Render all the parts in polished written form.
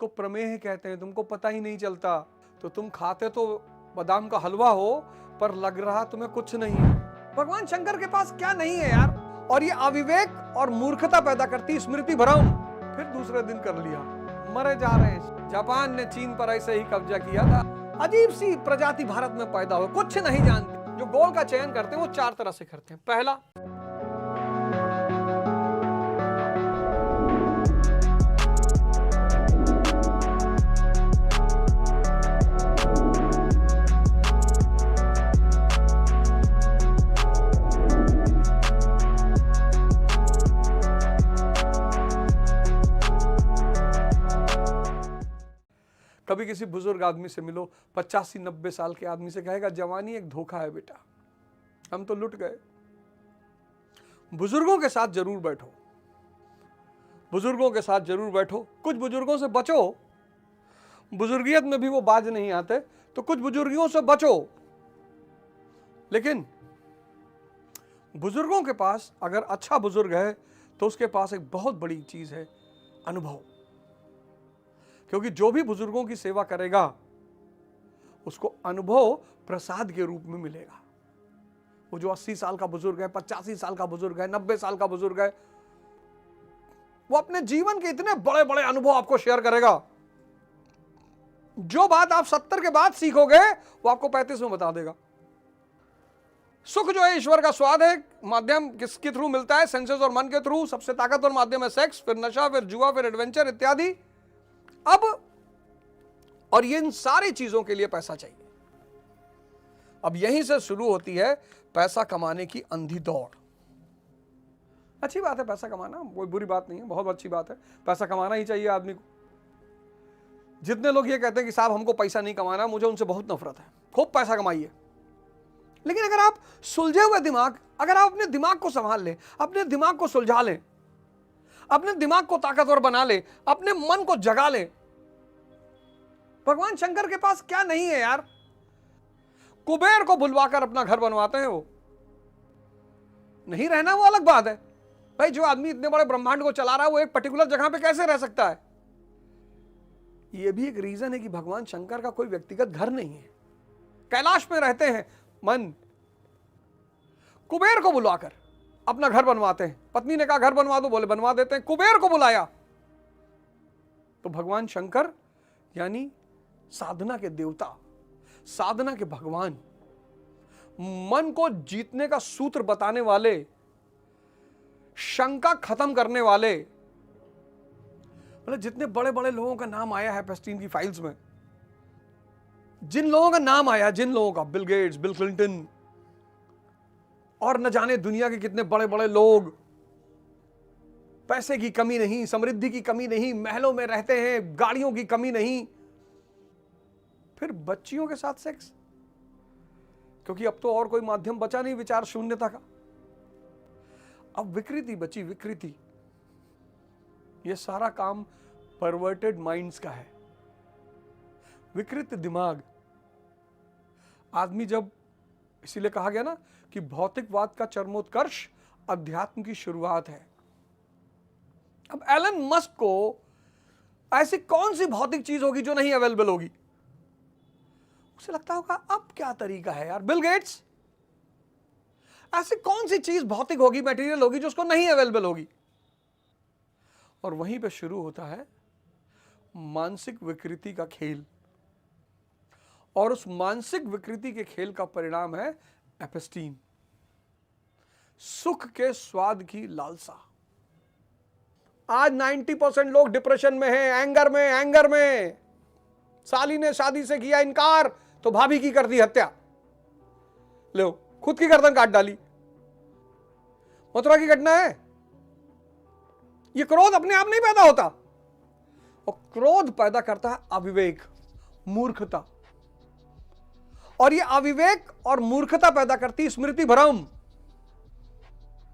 इसको प्रमेह कहते हैं, तुमको पता ही नहीं चलता। तो तुम खाते तो बादाम का हलवा हो, पर लग रहा तुम्हें कुछ नहीं है। भगवान शंकर के पास क्या नहीं है यार। और ये अविवेक और मूर्खता पैदा करती स्मृति भ्रम। फिर दूसरे दिन कर लिया, मरे जा रहे हैं। जापान ने चीन पर ऐसे ही कब्जा किया था। अजीब सी प्रजाति भारत में पैदा हो, कुछ नहीं जानते। जो गोल का चयन करते हैं वो 4 तरह से करते हैं। पहला, कभी किसी बुजुर्ग आदमी से मिलो, 85-90 साल के आदमी से कहेगा जवानी एक धोखा है बेटा, हम तो लुट गए। बुजुर्गों के साथ जरूर बैठो, बुजुर्गों के साथ जरूर बैठो। कुछ बुजुर्गों से बचो, बुजुर्गियत में भी वो बाज नहीं आते, तो कुछ बुजुर्गियों से बचो। लेकिन बुजुर्गों के पास अगर अच्छा बुजुर्ग है तो उसके पास एक बहुत बड़ी चीज है, अनुभव। क्योंकि जो भी बुजुर्गों की सेवा करेगा उसको अनुभव प्रसाद के रूप में मिलेगा। वो जो 80 साल का बुजुर्ग है, 85 साल का बुजुर्ग है, 90 साल का बुजुर्ग है, वो अपने जीवन के इतने बड़े बड़े अनुभव आपको शेयर करेगा। जो बात आप 70 के बाद सीखोगे वो आपको 35 में बता देगा। सुख जो है ईश्वर का स्वाद है, माध्यम किसके थ्रू मिलता है? सेंसेस और मन के थ्रू। सबसे ताकतवर माध्यम है सेक्स, फिर नशा, फिर जुआ, फिर एडवेंचर इत्यादि। अब और ये इन सारी चीजों के लिए पैसा चाहिए। अब यहीं से शुरू होती है पैसा कमाने की अंधी दौड़। अच्छी बात है पैसा कमाना, कोई बुरी बात नहीं है, बहुत अच्छी बात है। पैसा कमाना ही चाहिए आदमी को। जितने लोग ये कहते हैं कि साहब हमको पैसा नहीं कमाना, मुझे उनसे बहुत नफरत है। खूब पैसा कमाइए, लेकिन अगर आप सुलझे हुए दिमाग, अगर आप अपने दिमाग को संभाल लें, अपने दिमाग को सुलझा लें, अपने दिमाग को ताकतवर बना ले, अपने मन को जगा ले। भगवान शंकर के पास क्या नहीं है यार। कुबेर को बुलवाकर अपना घर बनवाते हैं। वो नहीं रहना वो अलग बात है भाई। जो आदमी इतने बड़े ब्रह्मांड को चला रहा है वो एक पर्टिकुलर जगह पे कैसे रह सकता है? ये भी एक रीजन है कि भगवान शंकर का कोई व्यक्तिगत घर नहीं है, कैलाश में रहते हैं। मन कुबेर को बुलवाकर अपना घर बनवाते हैं। पत्नी ने कहा घर बनवा दो, बोले बनवा देते हैं। कुबेर को बुलाया तो भगवान शंकर यानी साधना के देवता, साधना के भगवान, मन को जीतने का सूत्र बताने वाले, शंका खत्म करने वाले। मतलब जितने बड़े बड़े लोगों का नाम आया है एपस्टीन की फाइल्स में, जिन लोगों का नाम आया, जिन लोगों का, बिल गेट्स, बिल क्लिंटन और न जाने दुनिया के कितने बड़े बड़े लोग, पैसे की कमी नहीं, समृद्धि की कमी नहीं, महलों में रहते हैं, गाड़ियों की कमी नहीं। फिर बच्चियों के साथ सेक्स, क्योंकि अब तो और कोई माध्यम बचा नहीं विचार शून्यता का। अब विकृति बची, विकृति। यह सारा काम परवर्टेड माइंड्स का है, विकृत दिमाग। आदमी जब, इसीलिए कहा गया ना कि भौतिकवाद का चरमोत्कर्ष अध्यात्म की शुरुआत है। अब एलन मस्क को ऐसी कौन सी भौतिक चीज होगी जो नहीं अवेलेबल होगी? उसे लगता होगा अब क्या तरीका है यार। बिल गेट्स, ऐसी कौन सी चीज भौतिक होगी, मटेरियल होगी जो उसको नहीं अवेलेबल होगी? और वहीं पे शुरू होता है मानसिक विकृति का खेल। और उस मानसिक विकृति के खेल का परिणाम है एपस्टीन, सुख के स्वाद की लालसा। आज 90% लोग डिप्रेशन में हैं, एंगर में। साली ने शादी से किया इनकार तो भाभी की कर दी हत्या, लो खुद की गर्दन काट डाली। मथुरा की घटना है। यह क्रोध अपने आप नहीं पैदा होता, और क्रोध पैदा करता है अविवेक, मूर्खता। और यह अविवेक और मूर्खता पैदा करती स्मृति भ्रम।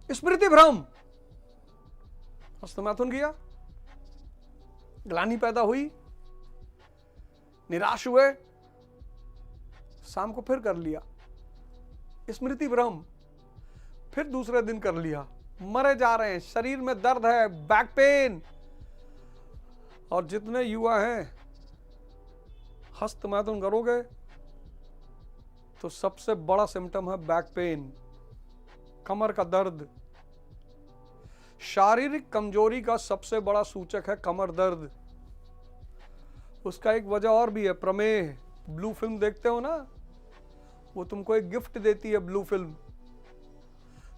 स्मृति भ्रम, हस्तमैथुन किया, ग्लानि पैदा हुई, निराश हुए, शाम को फिर कर लिया, स्मृति भ्रम। फिर दूसरे दिन कर लिया, मरे जा रहे हैं, शरीर में दर्द है, बैक पेन, और जितने युवा हैं हस्तमैथुन करोगे तो सबसे बड़ा सिम्टम है बैक पेन, कमर का दर्द। शारीरिक कमजोरी का सबसे बड़ा सूचक है कमर दर्द। उसका एक वजह और भी है, प्रमेह। ब्लू फिल्म देखते हो ना, वो तुमको एक गिफ्ट देती है ब्लू फिल्म।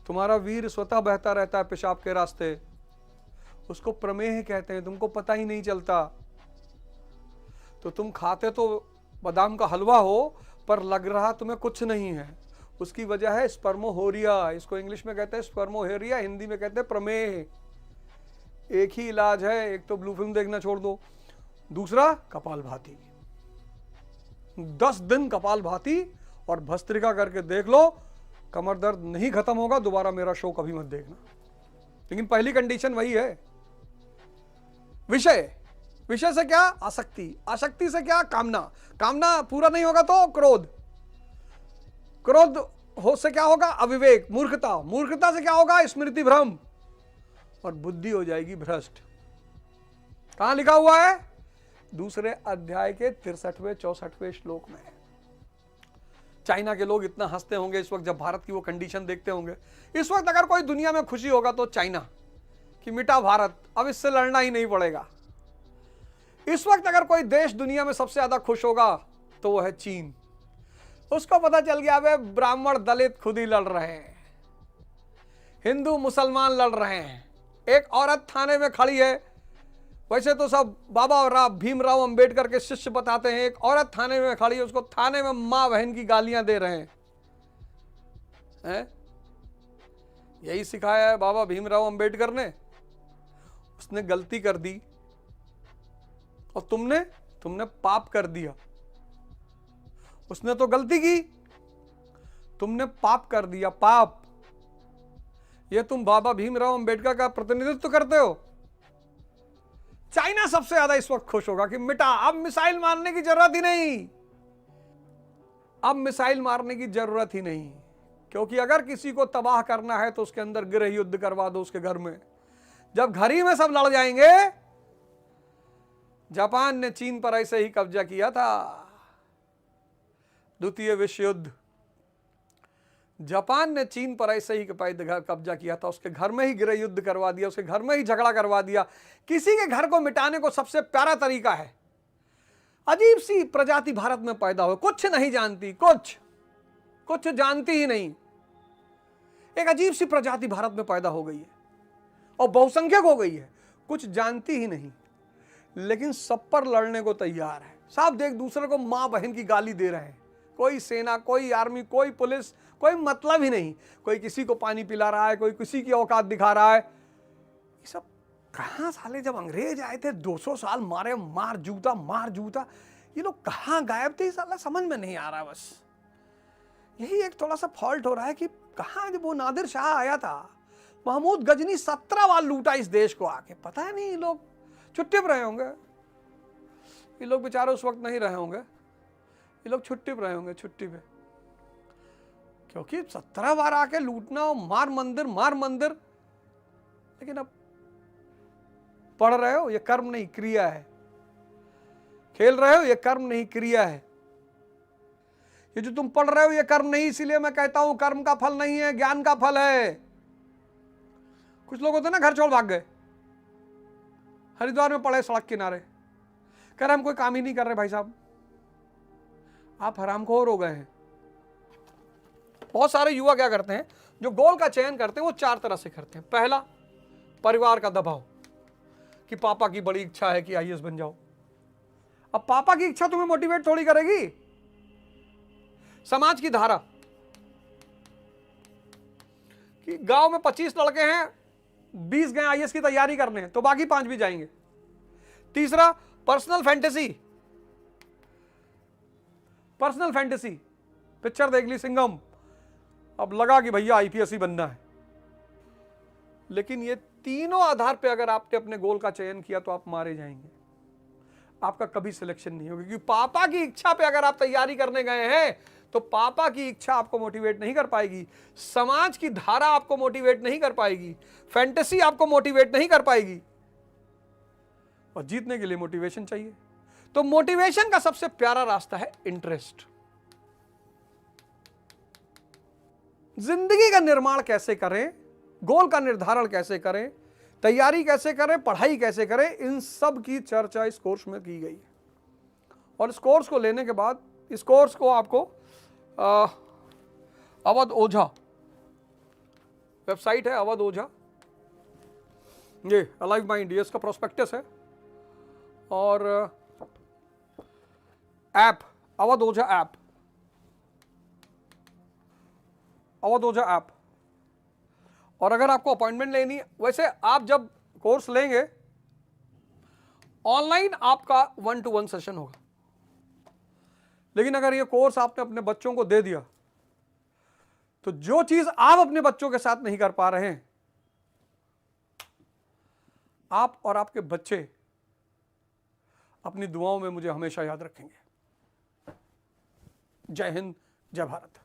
तुम्हारा वीर स्वतः बहता रहता है पेशाब के रास्ते, उसको प्रमेह कहते हैं, तुमको पता ही नहीं चलता। तो तुम खाते तो बादाम का हलवा हो, पर लग रहा तुम्हें कुछ नहीं है। उसकी वजह है स्पर्मोहोरिया। इसको इंग्लिश में कहते हैं स्पर्मोहेरिया, हिंदी में कहते हैं प्रमेह। एक ही इलाज है, एक तो ब्लू फिल्म देखना छोड़ दो, दूसरा कपालभाति। 10 दिन कपालभाति और भस्त्रिका करके देख लो, कमर दर्द नहीं खत्म होगा। दोबारा मेरा शो कभी मत देखना। लेकिन पहली कंडीशन वही है, विषय। विषय से क्या? आसक्ति। आसक्ति से क्या? कामना। कामना पूरा नहीं होगा तो क्रोध। क्रोध हो से क्या होगा? अविवेक, मूर्खता। मूर्खता से क्या होगा? स्मृति भ्रम, और बुद्धि हो जाएगी भ्रष्ट। कहां लिखा हुआ है? दूसरे अध्याय के 63वें 64वें श्लोक में। चाइना के लोग इतना हंसते होंगे इस वक्त जब भारत की वो कंडीशन देखते होंगे। इस वक्त अगर कोई दुनिया में खुशी होगा तो चाइना, कि मिटा भारत, अब इससे लड़ना ही नहीं पड़ेगा। इस वक्त अगर कोई देश दुनिया में सबसे ज्यादा खुश होगा तो वो है चीन। उसको पता चल गया वे ब्राह्मण दलित खुद ही लड़ रहे हैं, हिंदू मुसलमान लड़ रहे हैं। एक औरत थाने में खड़ी है, वैसे तो सब बाबा भीमराव अंबेडकर के शिष्य बताते हैं। एक औरत थाने में खड़ी है, उसको थाने में मां बहन की गालियां दे रहे हैं। यही सिखाया है बाबा भीमराव अंबेडकर ने। उसने गलती कर दी और तुमने पाप कर दिया। उसने तो गलती की, तुमने पाप कर दिया, पाप। ये तुम बाबा भीमराव अंबेडकर का प्रतिनिधित्व करते हो। चाइना सबसे ज्यादा इस वक्त खुश होगा कि मिटा, अब मिसाइल मारने की जरूरत ही नहीं। अब मिसाइल मारने की जरूरत ही नहीं, क्योंकि अगर किसी को तबाह करना है तो उसके अंदर गृह युद्ध करवा दो उसके घर में। जब घर ही में सब लड़ जाएंगे। जापान ने चीन पर ऐसे ही कब्जा किया था, द्वितीय विश्व युद्ध। जापान ने चीन पर ऐसे ही कब्जा किया था, उसके घर में ही गृह युद्ध करवा दिया, उसके घर में ही झगड़ा करवा दिया। किसी के घर को मिटाने को सबसे प्यारा तरीका है, अजीब सी प्रजाति भारत में पैदा हो, कुछ नहीं जानती, कुछ जानती ही नहीं। एक अजीब सी प्रजाति भारत में पैदा हो गई है और बहुसंख्यक हो गई है, कुछ जानती ही नहीं, लेकिन सब पर लड़ने को तैयार है। सब एक दूसरे को मां बहन की गाली दे रहे हैं। कोई सेना, कोई आर्मी, कोई पुलिस, कोई मतलब ही नहीं। कोई किसी को पानी पिला रहा है, कोई किसी की औकात दिखा रहा है। ये सब कहां साले, जब अंग्रेज आए थे 200 साल मारे, मार जूता, ये लोग कहां गायब थे? साला समझ में नहीं आ रहा। बस यही एक थोड़ा सा फॉल्ट हो रहा है कि कहां, जब वो नादिर शाह आया था, महमूद गजनी 17 बार लूटा इस देश को आके। पता है नहीं, ये लोग छुट्टी पर रहे होंगे। ये लोग बेचारे उस वक्त नहीं रहे होंगे, ये लोग छुट्टी पर रहे होंगे, छुट्टी पे। क्योंकि 17 बार आके लूटना और मार मंदिर। लेकिन अब पढ़ रहे हो, ये कर्म नहीं क्रिया है। खेल रहे हो, ये कर्म नहीं क्रिया है। ये जो तुम पढ़ रहे हो ये कर्म नहीं, इसीलिए मैं कहता हूं कर्म का फल नहीं है, ज्ञान का फल है। कुछ लोग होते हैं ना, घर छोड़ भाग गए, हरिद्वार में पड़े सड़क किनारे, कह रहे हम कोई काम ही नहीं कर रहे। भाई साहब, आप हरामखोर हो गए हैं। बहुत सारे युवा क्या करते हैं, जो गोल का चयन करते हैं वो 4 तरह से करते हैं। पहला, परिवार का दबाव, कि पापा की बड़ी इच्छा है कि आईएएस बन जाओ। अब पापा की इच्छा तुम्हें मोटिवेट थोड़ी करेगी। समाज की धारा, कि गांव में 25 लड़के हैं, 20 गए आईएएस की तैयारी करने, तो बाकी 5 भी जाएंगे। तीसरा, पर्सनल फैंटेसी, पिक्चर देख ली सिंघम, अब लगा कि भैया आईपीएस ही बनना है। लेकिन ये तीनों आधार पे अगर आपने अपने गोल का चयन किया तो आप मारे जाएंगे, आपका कभी सिलेक्शन नहीं होगा। क्योंकि पापा की इच्छा पे अगर आप तैयारी करने गए हैं तो पापा की इच्छा आपको मोटिवेट नहीं कर पाएगी, समाज की धारा आपको मोटिवेट नहीं कर पाएगी, फैंटेसी आपको मोटिवेट नहीं कर पाएगी। और जीतने के लिए मोटिवेशन चाहिए। तो मोटिवेशन का सबसे प्यारा रास्ता है इंटरेस्ट। जिंदगी का निर्माण कैसे करें, गोल का निर्धारण कैसे करें, तैयारी कैसे करें, पढ़ाई कैसे करें, इन सब की चर्चा इस कोर्स में की गई है। और इस कोर्स को लेने के बाद, इस कोर्स को आपको अवध ओझा वेबसाइट है, अवध ओझा, ये अलाइव माइंड, ये इसका प्रोस्पेक्टस है, और ऐप अवध ओझा ऐप, अवध ओझा ऐप। और अगर आपको अपॉइंटमेंट लेनी है, वैसे आप जब कोर्स लेंगे ऑनलाइन आपका 1-to-1 सेशन होगा, लेकिन अगर ये कोर्स आपने अपने बच्चों को दे दिया तो जो चीज आप अपने बच्चों के साथ नहीं कर पा रहे हैं, आप और आपके बच्चे अपनी दुआओं में मुझे हमेशा याद रखेंगे। जय हिंद, जय भारत।